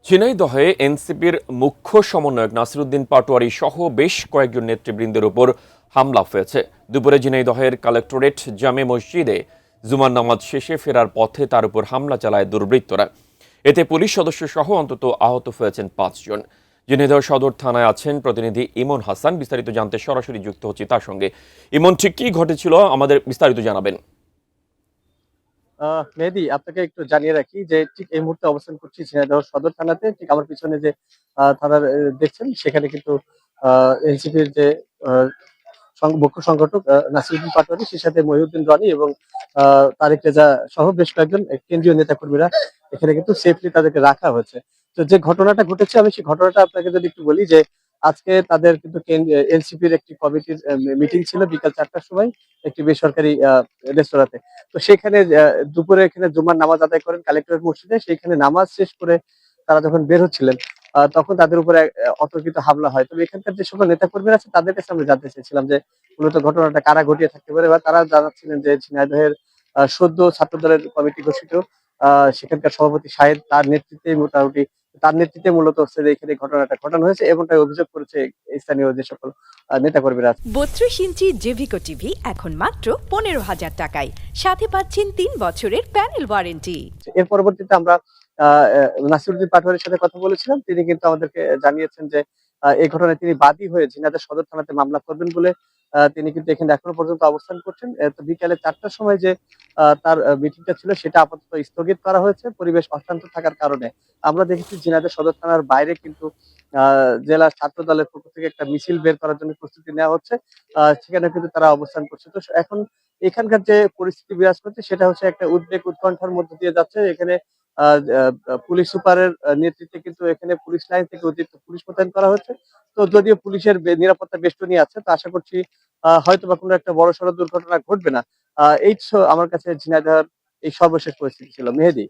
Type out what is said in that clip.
ঝিনাইদহে এনসিপির মুখ্য সমন্বয়ক নাসিরুদ্দিন পাটোয়ারি সহ বেশ কয়েকজন নেতৃবৃন্দের উপর হামলা হয়েছে। দুপুরে ঝিনাইদহের কালেক্টরেট জামে মসজিদে জুমার নামাজ শেষে ফেরার পথে তার উপর হামলা চালায় দুর্বৃত্তরা। এতে পুলিশ সদস্য সহ অন্তত আহত হয়েছেন ৫ জন। ঝিনাইদহ সদর থানায় আছেন প্রতিনিধি ইমন হাসান। বিস্তারিত জানতে সরাসরি যুক্ত হচ্ছি তার সঙ্গে। ইমন, ঠিক কি ঘটেছিল আমাদের বিস্তারিত জানাবেন। মেহেদী, আপনাকে একটু জানিয়ে রাখি যে ঠিক এই মুহূর্তে অবস্থান করছি ঝিনাইদহ সদর থানাতে। ঠিক আমার পিছনে যে থানার দেখছেন, সেখানে কিন্তু এনসিপির যে আহ, মুখ্য সংগঠক নাসিরুদ্দিন পাটোয়ারি, সেই সাথে মহিউদ্দিন রনি এবং তারেক রেজা সহ বেশ কয়েকজন কেন্দ্রীয় নেতাকর্মীরা এখানে কিন্তু সেফলি তাদেরকে রাখা হয়েছে। তো যে ঘটনাটা ঘটেছে, আমি সেই ঘটনাটা আপনাকে যদি একটু বলি যে আজকে তাদের কিন্তু এনসিপির একটি কমিটির মিটিং ছিল বিকাল 4টার সময় একটি বেসরকারি রেস্তোরাঁতে। তো সেখানে দুপুরে এখানে জুমার নামাজ আদায় করেন কালেক্টরেট মসজিদে। সেখানে নামাজ শেষ করে তারা যখন বের হচ্ছিলেন, তখন তাদের উপরে অতর্কিত হামলা হয়। তবে এখানকার যে সকল নেতাকর্মীরা আছে তাদের কাছে আমরা জানতে চাইছিলাম যে মূলত ঘটনাটা কারা ঘটিয়ে থাকতে পারে, বা তারা জানাচ্ছিলেন যে ঝিনাইদহের সদ্য ছাত্র দলের কমিটি ঘোষিত সেখানকার সভাপতি সাহেব তার নেতৃত্বে মূলত হচ্ছে যে এখানে ঘটনাটা ঘটানো হয়েছে, এমনটাই অভিযোগ করেছে স্থানীয় যে সকল নেতাকর্মীরা আছে। 32 ইঞ্চি জেভিকো টিভি এখন মাত্র 15,000 টাকায়, সাথে পাচ্ছেন 3 বছরের প্যানেল ওয়ারেন্টি। এর পরবর্তীতে আমরা নাসিরুদ্দিন পাটোয়ারির সাথে কথা বলেছিলাম। তিনি কিন্তু আমাদেরকে জানিয়েছেন যে এই ঘটনায় তিনি বাদী হয়ে ঝিনাইদহ সদর থানাতে মামলা করবেন বলে তিনি কিন্তু এখানে এখনো পর্যন্ত অবস্থান করছেন। তো বিকালে 4টার সময় যে তার মিটিংটা ছিল সেটা আপাতত স্থগিত করা হয়েছে পরিবেশ অশান্ত থাকার কারণে। আমরা দেখেছি ঝিনাইদহ সদর থানার বাইরে কিন্তু জেলা ছাত্র দলের পক্ষ থেকে একটা মিছিল বের করার জন্য প্রস্তুতি নেওয়া হচ্ছে। সেখানে কিন্তু তারা অবস্থান করছে। তো এখন এখানকার যে পরিস্থিতি বিরাজ করছে সেটা হচ্ছে একটা উদ্বেগ উৎকণ্ঠার মধ্য দিয়ে যাচ্ছে। এখানে আহ পুলিশ সুপারের নেতৃত্বে কিন্তু এখানে পুলিশ লাইন থেকে অতিরিক্ত পুলিশ মোতায়েন করা হয়েছে। তো যদিও পুলিশের নিরাপত্তা বেষ্টনী আছে, তো আশা করছি হয়তো বা কোনো একটা বড়সড় দুর্ঘটনা ঘটবে না। এই আমার কাছে ঝিনাইদহের এই সর্বশেষ পরিস্থিতি ছিল, মেহেদী।